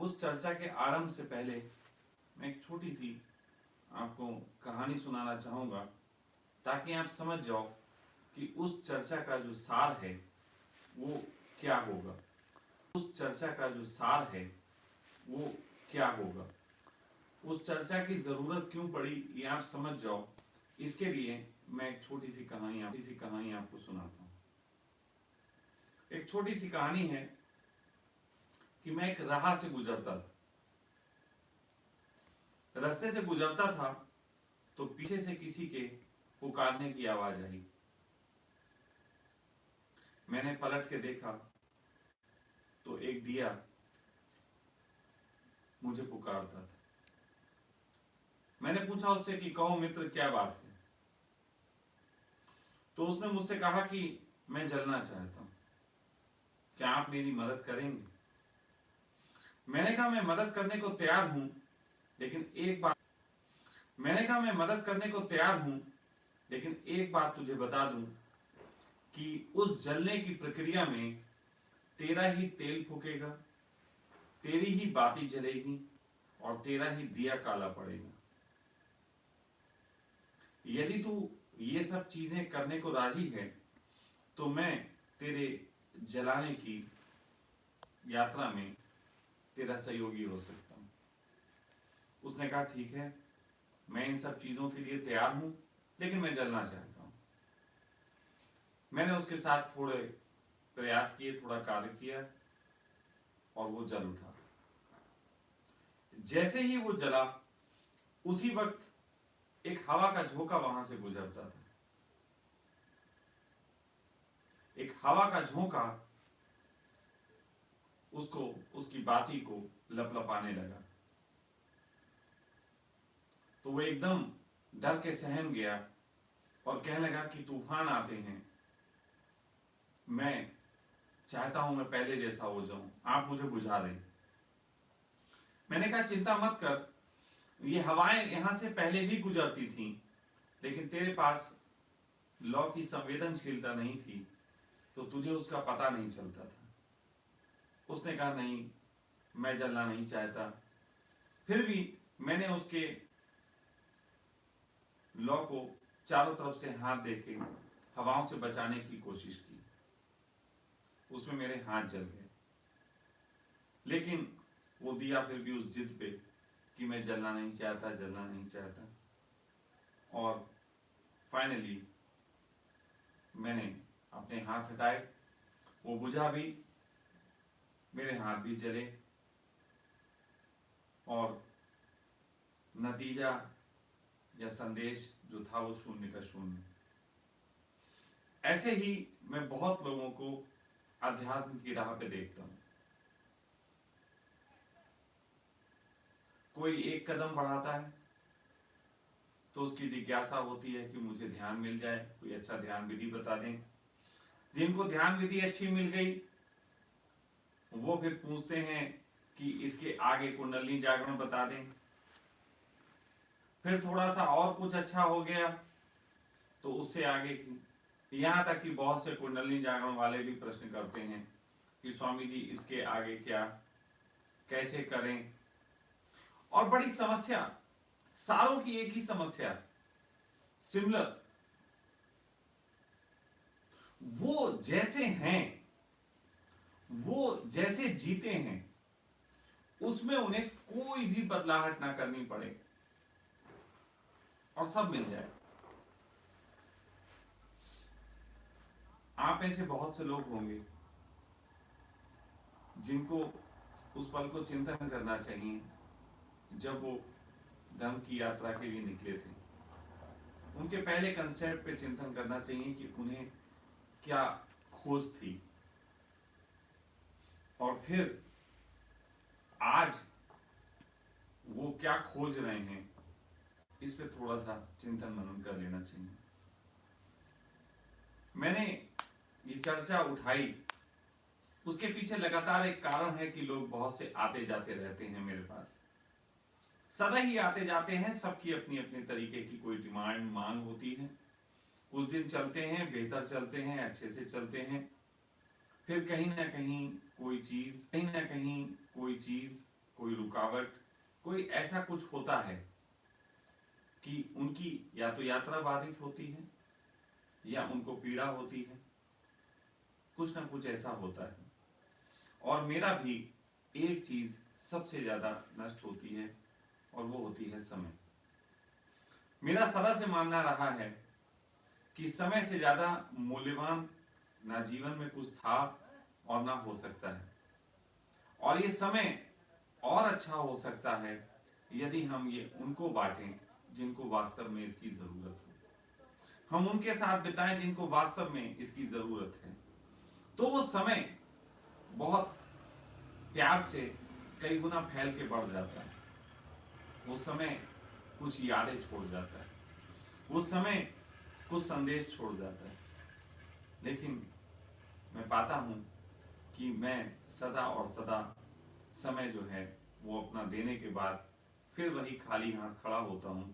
उस चर्चा के आरंभ से पहले मैं एक छोटी सी आपको कहानी सुनाना चाहूंगा, ताकि आप समझ जाओ कि उस चर्चा का जो सार है वो क्या होगा। उस चर्चा का जो सार है वो क्या होगा, उस चर्चा की जरूरत क्यों पड़ी, ये आप समझ जाओ। इसके लिए मैं एक छोटी सी कहानी आपको सुनाता हूँ। एक छोटी सी कहानी है कि मैं एक राह से गुजरता था। रास्ते से गुजरता था तो पीछे से किसी के पुकारने की आवाज आई। मैंने पलट के देखा तो एक दिया मुझे पुकारता था। मैंने पूछा उससे कि कहो मित्र, क्या बात है? तो उसने मुझसे कहा कि मैं जलना चाहता हूं, क्या आप मेरी मदद करेंगे? मैंने कहा मैं मदद करने को तैयार हूं, लेकिन एक बात तुझे बता दूं कि उस जलने की प्रक्रिया में तेरा ही तेल फूकेगा, तेरी ही बाती जलेगी और तेरा ही दिया काला पड़ेगा। यदि तू ये सब चीजें करने को राजी है तो मैं तेरे जलाने की यात्रा में तेरा सहयोगी हो सकता हूं। उसने कहा ठीक है, मैं इन सब चीजों के लिए तैयार हूं, लेकिन मैं जलना चाहता हूं। मैंने उसके साथ थोड़े प्रयास किए, थोड़ा कार्य किया और वो जल उठा। जैसे ही वो जला, उसी वक्त एक हवा का झोंका वहां से गुजरता था। एक हवा का झोंका उसकी बाती को लपलपाने लगा। तो वो एकदम डर के सहम गया और कहने लगा कि तूफान आते हैं, मैं चाहता हूं मैं पहले जैसा हो जाऊं, आप मुझे बुझा दें। मैंने कहा चिंता मत कर, ये हवाएं यहां से पहले भी गुजरती थीं, लेकिन तेरे पास लौ की संवेदनशीलता नहीं थी, तो तुझे उसका पता नहीं चलता था। उसने कहा नहीं, मैं जलना नहीं चाहता। फिर भी मैंने उसके लौ को चारों तरफ से हाथ देके हवाओं से बचाने की कोशिश की। उसमें मेरे हाथ जल गए, लेकिन वो दिया फिर भी उस जिद पे कि मैं जलना नहीं चाहता। और फाइनली मैंने अपने हाथ हटाए, वो बुझा भी, मेरे हाथ भी जले और नतीजा या संदेश जो था वो शून्य का शून्य। ऐसे ही मैं बहुत लोगों को अध्यात्म की राह पे देखता हूं। कोई एक कदम बढ़ाता है तो उसकी जिज्ञासा होती है कि मुझे ध्यान मिल जाए, कोई अच्छा ध्यान विधि बता दें। जिनको ध्यान विधि अच्छी मिल गई वो फिर पूछते हैं कि इसके आगे कुंडलिनी जागरण बता दें। फिर थोड़ा सा और कुछ अच्छा हो गया तो उससे आगे की, यहां तक कि बहुत से कुंडलिनी जागरण वाले भी प्रश्न करते हैं कि स्वामी जी इसके आगे क्या, कैसे करें। और बड़ी समस्या, सालों की एक ही समस्या, सिमिलर। वो जैसे हैं, वो जैसे जीते हैं, उसमें उन्हें कोई भी बदलाहट ना करनी पड़े और सब मिल जाए। आप ऐसे बहुत से लोग होंगे जिनको उस पल को चिंतन करना चाहिए जब वो धर्म की यात्रा के लिए निकले थे। उनके पहले कंसेप्ट पे चिंतन करना चाहिए कि उन्हें क्या खोज थी, और फिर आज वो क्या खोज रहे हैं, इस पे थोड़ा सा चिंतन मनन कर लेना चाहिए। मैंने ये चर्चा उठाई, उसके पीछे लगातार एक कारण है कि लोग बहुत से आते जाते रहते हैं मेरे पास, सदा ही आते जाते हैं। सबकी अपनी अपनी तरीके की कोई डिमांड मांग होती है। कुछ दिन चलते हैं, बेहतर चलते हैं, अच्छे से चलते हैं, फिर कहीं ना कहीं कोई चीज कोई रुकावट, कोई ऐसा कुछ होता है कि उनकी या तो यात्रा बाधित होती है या उनको पीड़ा होती है, कुछ ना कुछ ऐसा होता है। और मेरा भी एक चीज सबसे ज्यादा नष्ट होती है और वो होती है समय। मेरा सदा से मानना रहा है कि समय से ज्यादा मूल्यवान ना जीवन में कुछ था और ना हो सकता है। और ये समय और अच्छा हो सकता है यदि हम ये उनको बांटें जिनको वास्तव में इसकी जरूरत हो, हम उनके साथ बिताएं जिनको वास्तव में इसकी जरूरत है। तो वो समय बहुत प्यार से कई गुना फैल के बढ़ जाता है। वो समय कुछ यादें छोड़ जाता है, वो समय कुछ संदेश छोड़ जाता है। लेकिन मैं पाता हूं कि मैं सदा और सदा समय जो है वो अपना देने के बाद फिर वही खाली हाथ खड़ा होता हूं,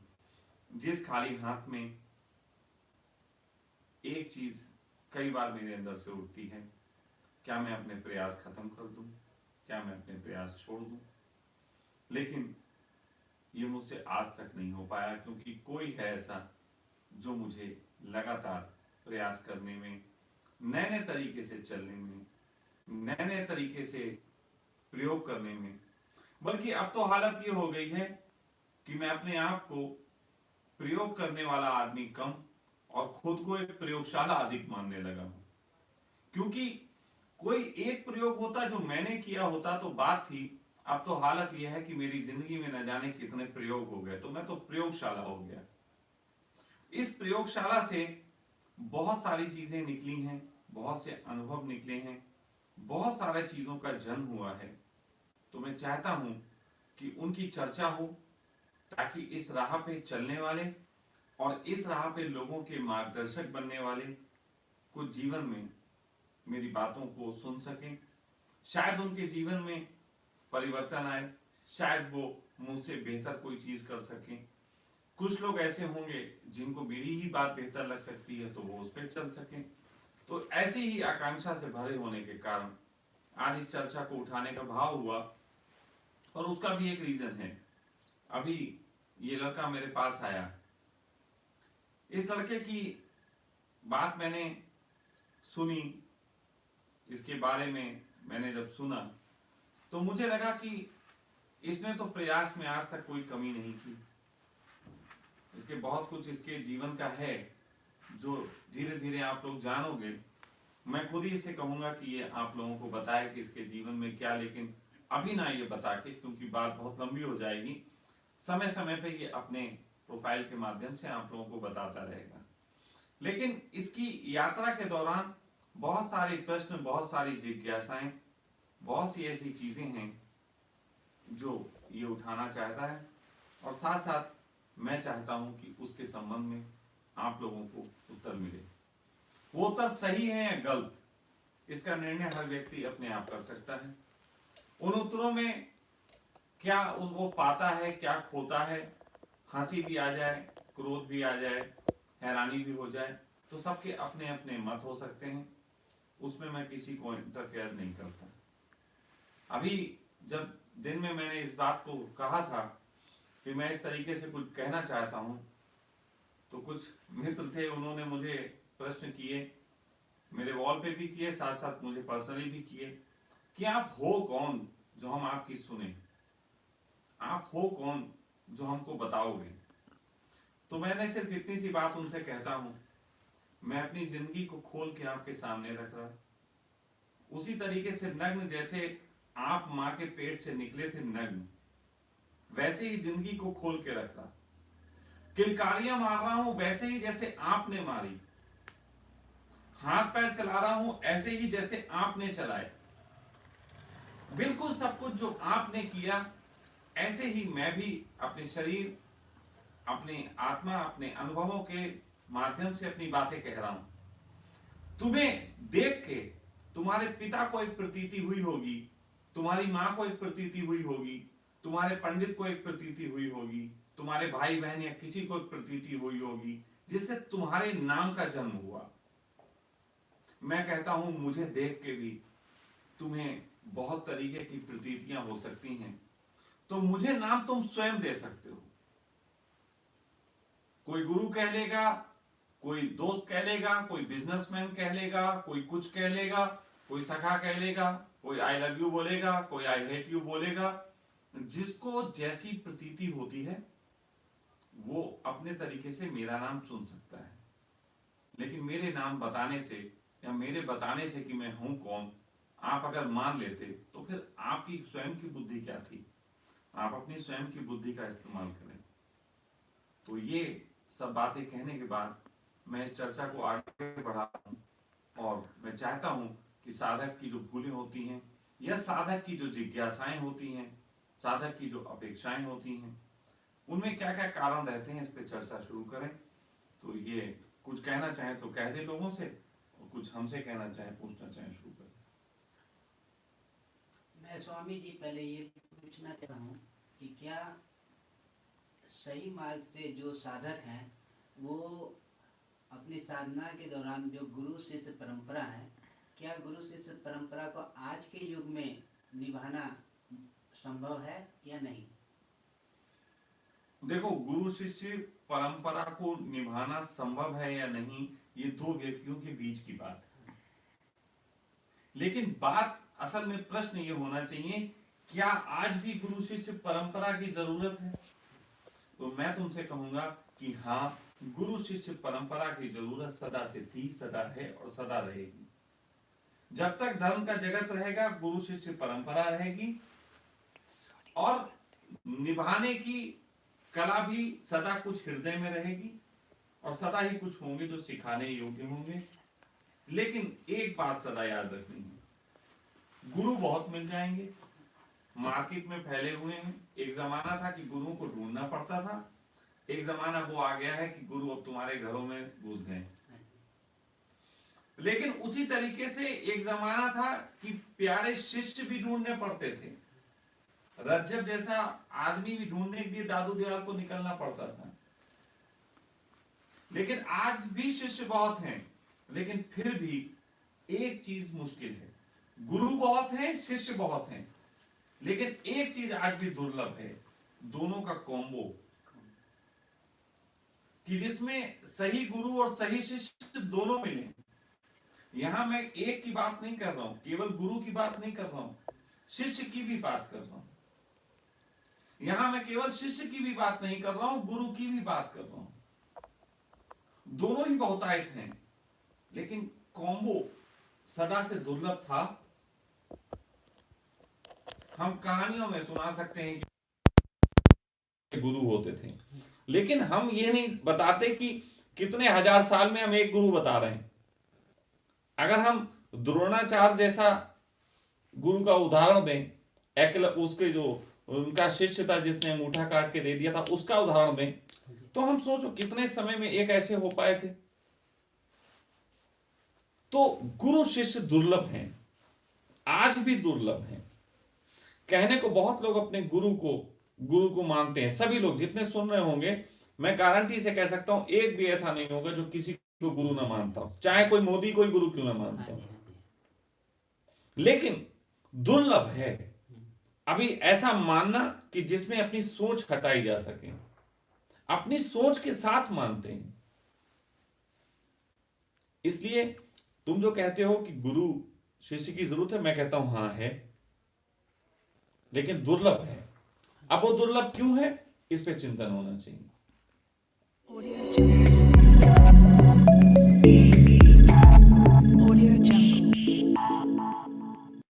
जिस खाली हाथ में एक चीज कई बार मेरे अंदर से उठती है, क्या मैं अपने प्रयास खत्म कर दूं, क्या मैं अपने प्रयास छोड़ दूं। लेकिन ये मुझसे आज तक नहीं हो पाया, क्योंकि कोई है ऐसा जो मुझे लगातार प्रयास करने में, नए नए तरीके से चलने में, नए नए तरीके से प्रयोग करने में, बल्कि अब तो हालत ये हो गई है कि मैं अपने आप को प्रयोग करने वाला आदमी कम और खुद को एक प्रयोगशाला अधिक मानने लगा हूं। क्योंकि कोई एक प्रयोग होता जो मैंने किया होता तो बात थी, अब तो हालत यह है कि मेरी जिंदगी में न जाने कितने प्रयोग हो गए, तो मैं तो प्रयोगशाला हो गया। इस प्रयोगशाला से बहुत सारी चीजें निकली हैं, बहुत से अनुभव निकले हैं, बहुत सारे चीजों का जन्म हुआ है। तो मैं चाहता हूं कि उनकी चर्चा हो, ताकि इस राह पे चलने वाले और इस राह पे लोगों के मार्गदर्शक बनने वाले कुछ जीवन में मेरी बातों को सुन सकें। शायद उनके जीवन में परिवर्तन आए, शायद वो मुझसे बेहतर कोई चीज कर सकें। कुछ लोग ऐसे होंगे जिनको मेरी ही बात बेहतर लग सकती है, तो वो उस पर चल सकें। तो ऐसी ही आकांक्षा से भरे होने के कारण आज इस चर्चा को उठाने का भाव हुआ। और उसका भी एक रीजन है। अभी ये लड़का मेरे पास आया, इस लड़के की बात मैंने सुनी, इसके बारे में मैंने जब सुना तो मुझे लगा कि इसने तो प्रयास में आज तक कोई कमी नहीं की। इसके बहुत कुछ इसके जीवन का है जो धीरे धीरे आप लोग जानोगे। मैं खुद ही इसे कहूंगा कि ये आप लोगों को बताए कि इसके जीवन में क्या, लेकिन अभी ना ये बता के, क्योंकि बात बहुत लंबी हो जाएगी। समय समय पे ये अपने प्रोफाइल के माध्यम से आप लोगों को बताता रहेगा। लेकिन इसकी यात्रा के दौरान बहुत सारे प्रश्न, बहुत सारी जिज्ञासाएं, बहुत सी ऐसी चीजें हैं जो ये उठाना चाहता है। और साथ साथ मैं चाहता हूं कि उसके संबंध में आप लोगों को उत्तर मिले। वो उत्तर सही है या गलत, इसका निर्णय हर व्यक्ति अपने आप कर सकता है। उन उत्तरों में क्या वो पाता है, क्या खोता है, हंसी भी आ जाए, क्रोध भी आ जाए, हैरानी भी हो जाए, तो सबके अपने अपने मत हो सकते हैं। उसमें मैं किसी को इंटरफेयर नहीं करता। अभी जब दिन में मैंने इस बात को कहा था कि मैं इस तरीके से कुछ कहना चाहता हूं, तो कुछ मित्र थे, उन्होंने मुझे प्रश्न किए, मेरे वॉल पे भी किए, साथ साथ मुझे पर्सनली भी किए कि आप हो कौन जो हम आपकी सुने, आप हो कौन जो हमको बताओगे। तो मैंने सिर्फ इतनी सी बात उनसे कहता हूं, मैं अपनी जिंदगी को खोल के आपके सामने रख रहा, उसी तरीके से नग्न, जैसे आप मां के पेट से निकले थे नग्न, वैसे ही जिंदगी को खोल के रख रहा। किलकारियां मार रहा हूं वैसे ही जैसे आपने मारी, हाथ पैर चला रहा हूं ऐसे ही जैसे आपने चलाए, बिल्कुल सब कुछ जो आपने किया ऐसे ही मैं भी अपने शरीर, अपने आत्मा, अपने अनुभवों के माध्यम से अपनी बातें कह रहा हूं। तुम्हें देख के तुम्हारे पिता को एक प्रतीति हुई होगी, तुम्हारी मां को एक प्रतीति हुई होगी, तुम्हारे पंडित को एक प्रतीति हुई होगी, तुम्हारे भाई बहन या किसी को एक प्रतीति हुई होगी जिससे तुम्हारे नाम का जन्म हुआ। मैं कहता हूं मुझे देख के भी तुम्हें बहुत तरीके की प्रतीतियां हो सकती हैं, तो मुझे नाम तुम स्वयं दे सकते हो। कोई गुरु कह लेगा, कोई दोस्त कह लेगा, कोई बिजनेसमैन कह लेगा, कोई कुछ कह लेगा, कोई सखा कह लेगा, कोई आई लव यू बोलेगा, कोई आई हेट यू बोलेगा। जिसको जैसी प्रतीति होती है वो अपने तरीके से मेरा नाम चुन सकता है, लेकिन मेरे नाम बताने से या मेरे बताने से कि मैं हूं कौन आप अगर मान लेते तो फिर आपकी स्वयं की बुद्धि क्या थी। आप अपनी स्वयं की बुद्धि का इस्तेमाल करें। तो ये सब बातें कहने के बाद मैं इस चर्चा को आगे बढ़ाता हूं और मैं चाहता हूं कि साधक की जो भूलें होती हैं या साधक की जो जिज्ञासाएं होती हैं, साधक की जो अपेक्षाएं होती हैं, उनमें क्या क्या कारण रहते हैं, इस पे चर्चा शुरू करें। तो ये कुछ कहना चाहे तो कह दे लोगों से, और कुछ हमसे कहना चाहे पूछना चाहे शुरू करें। मैं स्वामी जी पहले ये पूछना चाहता हूँ कि क्या सही मार्ग से जो साधक हैं वो अपनी साधना के दौरान जो गुरु शिष्य परंपरा है, क्या गुरु शिष्य परंपरा को आज के युग में निभाना संभव है या नहीं? देखो, गुरु शिष्य परंपरा को निभाना संभव है या नहीं, ये दो व्यक्तियों के बीच की बात है। लेकिन बात असल में प्रश्न ये होना चाहिए, क्या आज भी गुरु शिष्य परंपरा की जरूरत है? तो मैं तुमसे कहूंगा कि हाँ, गुरु शिष्य परंपरा की जरूरत सदा से थी, सदा है और सदा रहेगी। जब तक धर्म का जगत रहेगा गुरु शिष्य परंपरा रहेगी, और निभाने की कला भी सदा कुछ हृदय में रहेगी, और सदा ही कुछ होंगे जो सिखाने योग्य होंगे। लेकिन एक बात सदा याद रखनी है, गुरु बहुत मिल जाएंगे, मार्केट में फैले हुए हैं। एक जमाना था कि गुरुओं को ढूंढना पड़ता था, एक जमाना वो आ गया है कि गुरु अब तुम्हारे घरों में घुस गए। लेकिन उसी तरीके से एक जमाना था कि प्यारे शिष्य भी ढूंढने पड़ते थे। रज्जब जैसा आदमी भी ढूंढने के लिए दादू दयाल को निकलना पड़ता था। लेकिन आज भी शिष्य बहुत हैं, लेकिन फिर भी एक चीज मुश्किल है, गुरु बहुत हैं, शिष्य बहुत हैं, लेकिन एक चीज आज भी दुर्लभ है, दोनों का कॉम्बो, कि जिसमें सही गुरु और सही शिष्य दोनों मिले। यहां मैं एक की बात नहीं कर रहा हूं, केवल गुरु की बात नहीं कर रहा हूं, शिष्य की भी बात कर रहा हूं। यहां मैं केवल शिष्य की भी बात नहीं कर रहा हूं, गुरु की भी बात कर रहा हूं। दोनों ही बहुतायत हैं, लेकिन कॉम्बो सदा से दुर्लभ था। हम कहानियों में सुना सकते हैं कि गुरु होते थे, लेकिन हम ये नहीं बताते कि कितने हजार साल में हम एक गुरु बता रहे हैं। अगर हम द्रोणाचार्य जैसा गुरु का उदाहरण दें, उसके जो उनका शिष्य था जिसने अंगूठा काट के दे दिया था, उसका उदाहरण दें, तो हम सोचो कितने समय में एक ऐसे हो पाए थे। तो गुरु शिष्य दुर्लभ हैं, आज भी दुर्लभ हैं। कहने को बहुत लोग अपने गुरु को मानते हैं, सभी लोग जितने सुन रहे होंगे, मैं गारंटी से कह सकता हूं एक भी ऐसा नहीं होगा जो किसी को गुरु ना मानता हो, चाहे कोई मोदी कोई गुरु क्यों ना मानता हो। लेकिन दुर्लभ है अभी ऐसा मानना कि जिसमें अपनी सोच हटाई जा सके, अपनी सोच के साथ मानते हैं। इसलिए तुम जो कहते हो कि गुरु शिष्य की जरूरत है, मैं कहता हूं हाँ है, लेकिन दुर्लभ है। अब वो दुर्लभ क्यों है, इस पे चिंतन होना चाहिए।